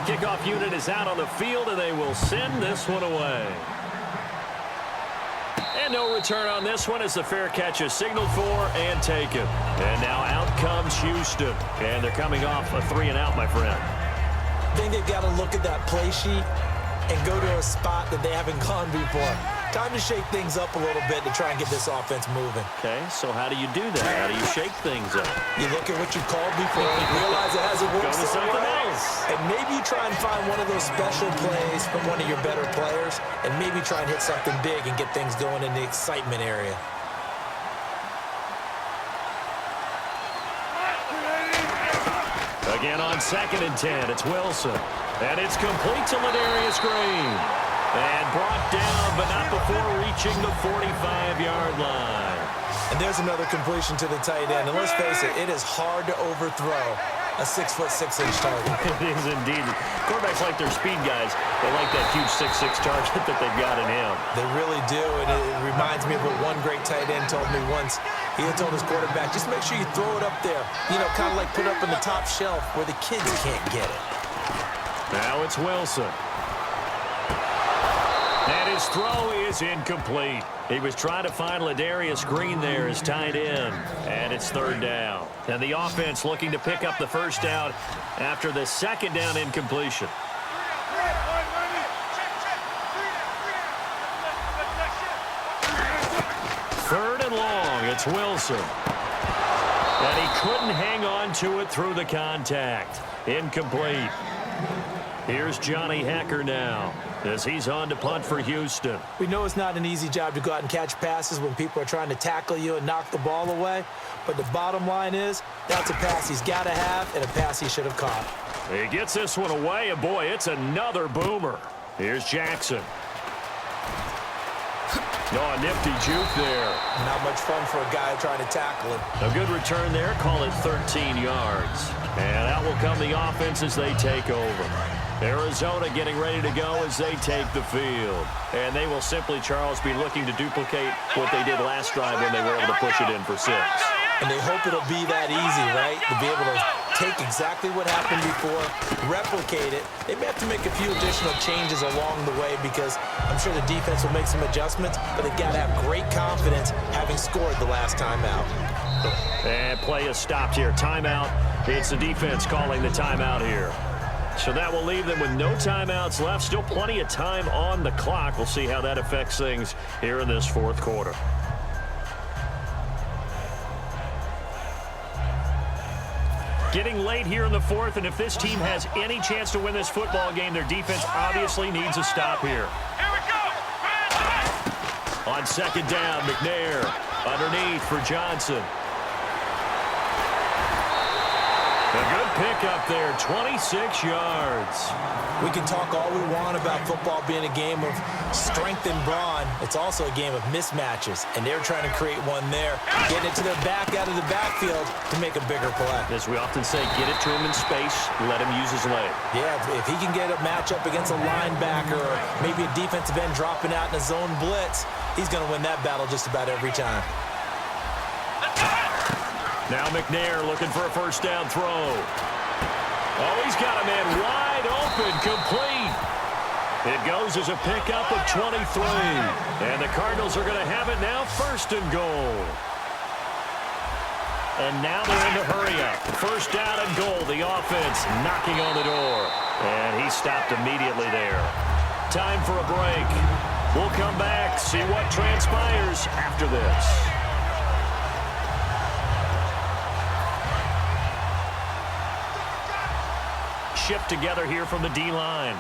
kickoff unit is out on the field, and they will send this one away. And no return on this one as the fair catch is signaled for and taken. And now out comes Houston. And they're coming off a 3-and-out, my friend. I think they've got to look at that play sheet and go to a spot that they haven't gone before. Time to shake things up a little bit to try and get this offense moving. Okay, so how do you do that? How do you shake things up? You look at what you called before, realize it hasn't worked Go to something else. and maybe you try and find one of those special plays from one of your better players, and maybe try and hit something big and get things going in the excitement area. Again on 2nd and 10, it's Wilson. And it's complete to Ladarius Green. And brought down, but not before reaching the 45-yard line. And there's another completion to the tight end. And let's face it, it is hard to overthrow a 6'6" target. It is indeed. Quarterbacks like their speed guys. They like that huge 6'6" target that they've got in him. They really do, and it reminds me of what one great tight end told me once. He had told his quarterback, just make sure you throw it up there. You know, kind of like put it up on the top shelf where the kids can't get it. Now it's Wilson. And his throw is incomplete. He was trying to find Ladarius Green there as tight end. And it's 3rd down. And the offense looking to pick up the first down after the 2nd down incompletion. Third and long, it's Wilson. And he couldn't hang on to it through the contact. Incomplete. Here's Johnny Hecker now as he's on to punt for Houston. We know it's not an easy job to go out and catch passes when people are trying to tackle you and knock the ball away. But the bottom line is, that's a pass he's got to have and a pass he should have caught. He gets this one away, and boy, it's another boomer. Here's Jackson. Oh, a nifty juke there. Not much fun for a guy trying to tackle him. A good return there, call it 13 yards. And out will come the offense as they take over. Arizona getting ready to go as they take the field. And they will simply, Charles, be looking to duplicate what they did last drive when they were able to push it in for 6. And they hope it'll be that easy, right? To be able to take exactly what happened before, replicate it. They may have to make a few additional changes along the way because I'm sure the defense will make some adjustments, but they've got to have great confidence having scored the last time out. And play is stopped here. Timeout. It's the defense calling the timeout here. So that will leave them with no timeouts left. Still plenty of time on the clock. We'll see how that affects things here in this 4th quarter. Getting late here in the 4th, and if this team has any chance to win this football game, their defense obviously needs a stop here. Here we go. On 2nd down, McNair underneath for Johnson. A good pickup there, 26 yards. We can talk all we want about football being a game of strength and brawn. It's also a game of mismatches, and they're trying to create one there, getting it to their back out of the backfield to make a bigger play. As we often say, get it to him in space, let him use his leg. Yeah, if he can get a matchup against a linebacker or maybe a defensive end dropping out in a zone blitz, he's going to win that battle just about every time. Now McNair looking for a first down throw. Oh, he's got a man wide open, complete. It goes as a pickup of 23. And the Cardinals are going to have it now, 1st and goal. And now they're in the hurry up. 1st down and goal, the offense knocking on the door. And he stopped immediately there. Time for a break. We'll come back, see what transpires after this. Shift together here from the D-line.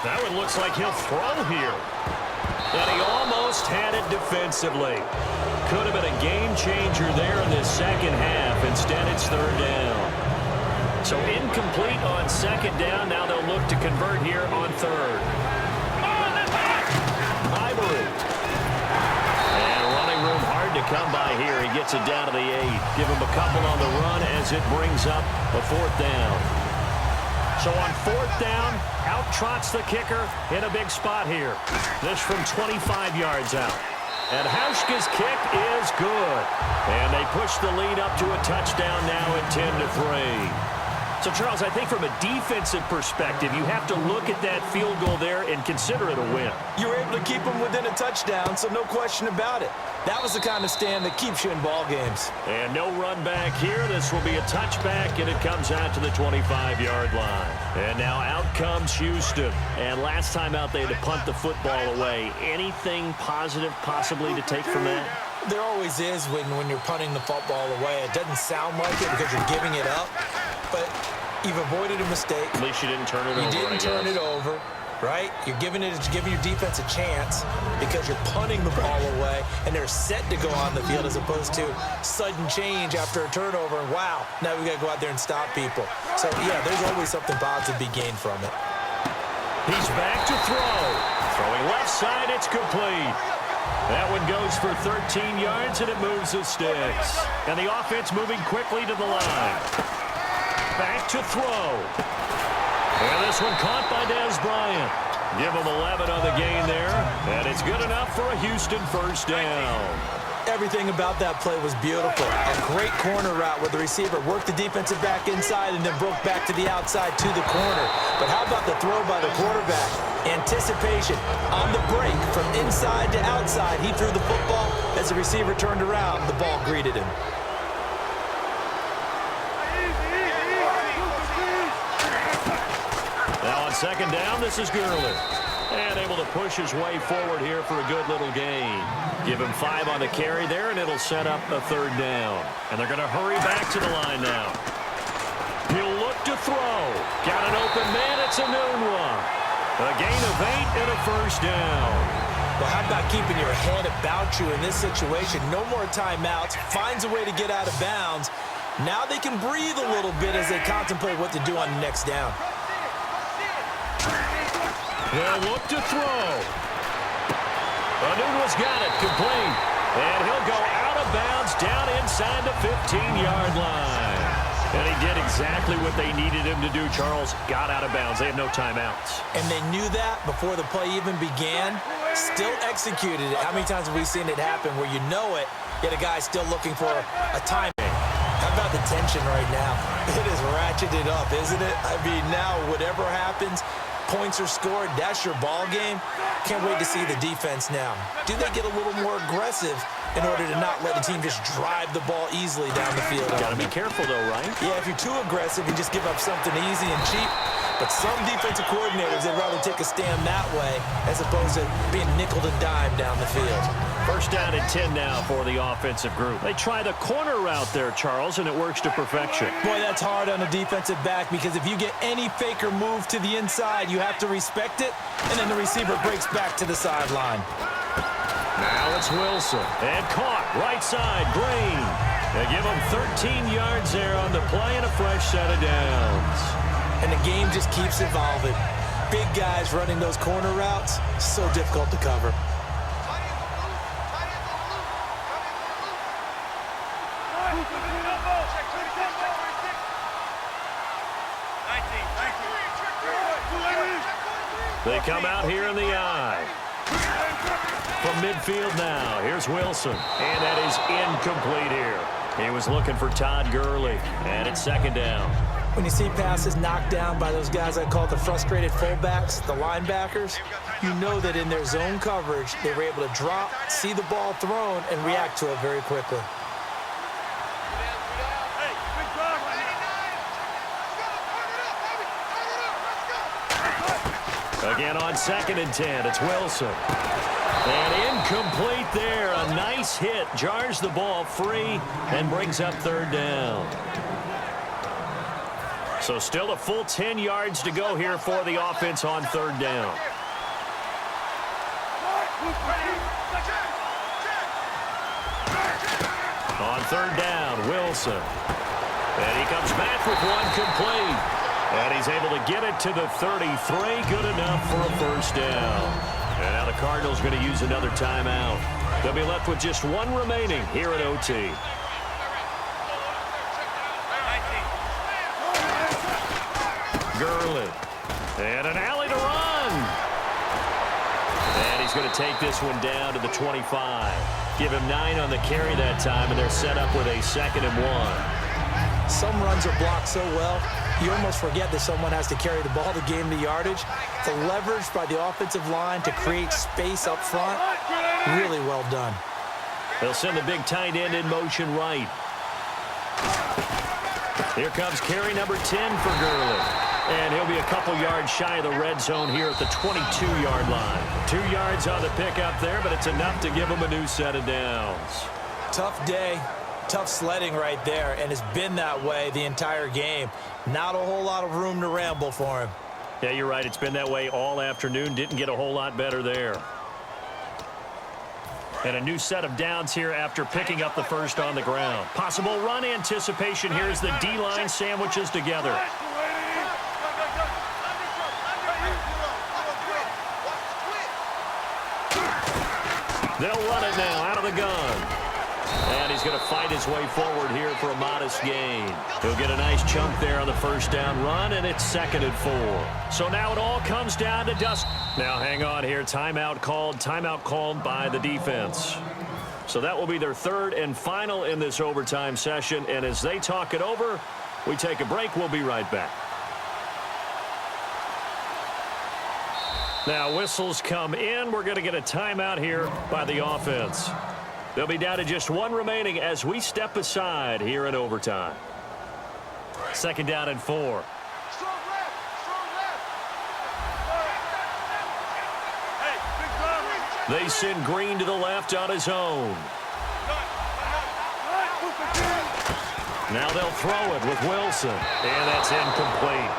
That one looks like he'll throw here. And he almost had it defensively. Could have been a game changer there in this 2nd half. Instead, it's 3rd down. So incomplete on 2nd down. Now they'll look to convert here on 3rd. Ivory. And running room hard to come by here. He gets it down to the 8. Give him a couple on the run as it brings up a 4th down. So on 4th down, out trots the kicker in a big spot here. This from 25 yards out. And Hauschka's kick is good. And they push the lead up to a touchdown now at 10-3. So, Charles, I think from a defensive perspective, you have to look at that field goal there and consider it a win. You were able to keep them within a touchdown, so no question about it. That was the kind of stand that keeps you in ball games. And no run back here. This will be a touchback, and it comes out to the 25-yard line. And now out comes Houston. And last time out, they had to punt the football away. Anything positive possibly to take from that? There always is when you're punting the football away. It doesn't sound like it because you're giving it up, but you've avoided a mistake. At least you didn't turn it over. You didn't turn it over, right? You're giving your defense a chance because you're punting the ball away, and they're set to go on the field as opposed to sudden change after a turnover, and wow, now we got to go out there and stop people. So, yeah, there's always something positive to be gained from it. He's back to throw. Throwing left side, it's complete. That one goes for 13 yards, and it moves the sticks. And the offense moving quickly to the line. Back to throw. And this one caught by Dez Bryant. Give him 11 on the gain there, and it's good enough for a Houston first down. Everything about that play was beautiful. A great corner route where the receiver worked the defensive back inside and then broke back to the outside to the corner. But how about the throw by the quarterback? Anticipation on the break from inside to outside. He threw the football. As the receiver turned around, the ball greeted him. Now on second down, this is Gurley. And able to push his way forward here for a good little gain. Give him 5 on the carry there, and it'll set up a third down. And they're going to hurry back to the line now. He'll look to throw. Got an open man. It's a noon one. A gain of 8 and a first down. Well, how about keeping your head about you in this situation? No more timeouts. Finds a way to get out of bounds. Now they can breathe a little bit as they contemplate what to do on the next down. They'll look to throw. Anunua's got it, complete. And he'll go out of bounds down inside the 15-yard line. And he did exactly what they needed him to do, Charles. Got out of bounds. They have no timeouts. And they knew that before the play even began. Still executed it. How many times have we seen it happen where you know it, yet a guy's still looking for a time? How about the tension right now? It is ratcheted up, isn't it? I mean, now whatever happens, points are scored, that's your ball game. Can't wait to see the defense now. Do they get a little more aggressive in order to not let the team just drive the ball easily down the field? Got to be careful, though, right? Yeah, if you're too aggressive, you just give up something easy and cheap. But some defensive coordinators, they'd rather take a stand that way as opposed to being nickeled and dimed down the field. First down and 10 now for the offensive group. They try the corner route there, Charles, and it works to perfection. Boy, that's hard on a defensive back because if you get any fake or move to the inside, you have to respect it, and then the receiver breaks back to the sideline. Now it's Wilson. And caught right side, Green. They give him 13 yards there on the play and a fresh set of downs. And the game just keeps evolving. Big guys running those corner routes, so difficult to cover. They come out here in the eye. From midfield now, here's Wilson. And that is incomplete here. He was looking for Todd Gurley. And it's second down. When you see passes knocked down by those guys I call the frustrated fullbacks, the linebackers, you know that in their zone coverage, they were able to drop, see the ball thrown, and react to it very quickly. Again on second and 10, it's Wilson. And incomplete there. A nice hit. Jars the ball free and brings up third down. So still a full 10 yards to go here for the offense on third down. On third down, Wilson. And he comes back with one complete. And he's able to get it to the 33. Good enough for a first down. And now the Cardinals are going to use another timeout. They'll be left with just one remaining here at OT. Gurley. And an alley to run. And he's going to take this one down to the 25. Give him 9 on the carry that time, and they're set up with a 2nd and 1. Some runs are blocked so well, you almost forget that someone has to carry the ball to gain the yardage. The leverage by the offensive line to create space up front, really well done. They'll send the big tight end in motion right. Here comes carry number 10 for Gurley. And he'll be a couple yards shy of the red zone here at the 22-yard line. 2 yards on the pickup there, but it's enough to give him a new set of downs. Tough day, tough sledding right there, and it's been that way the entire game. Not a whole lot of room to ramble for him. Yeah, you're right. It's been that way all afternoon. Didn't get a whole lot better there. And a new set of downs here after picking up the first on the ground. Possible run anticipation here as the D-line sandwiches together. They'll run it now out of the gun. And he's going to fight his way forward here for a modest gain. He'll get a nice chunk there on the first down run, and it's 2nd and 4. So now it all comes down to dust. Now hang on here. Timeout called by the defense. So that will be their 3rd and final in this overtime session. And as they talk it over, we take a break. We'll be right back. Now whistles come in. We're going to get a timeout here by the offense. They'll be down to just 1 remaining as we step aside here in overtime. 2nd down and 4. They send Green to the left on his own. Now they'll throw it with Wilson. And that's incomplete.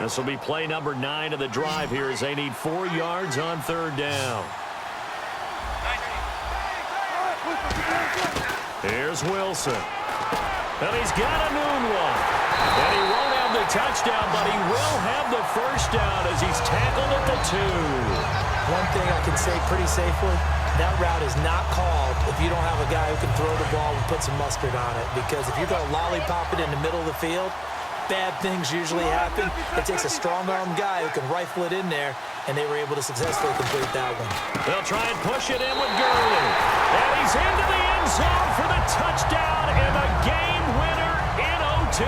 This will be play number 9 of the drive here as they need 4 yards on 3rd down. Here's Wilson. And he's got a noon one. And he won't have the touchdown, but he will have the first down as he's tackled at the 2. One thing I can say pretty safely, that route is not called if you don't have a guy who can throw the ball and put some mustard on it. Because if you're going to lollipop it in the middle of the field, bad things usually happen. It takes a strong-arm guy who can rifle it in there, and they were able to successfully complete that one. They'll try and push it in with Gurley. And he's into the end zone for the touchdown and the game winner in OT.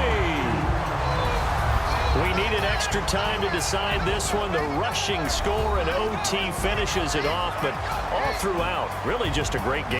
We needed extra time to decide this one. The rushing score in OT finishes it off, but all throughout, really just a great game.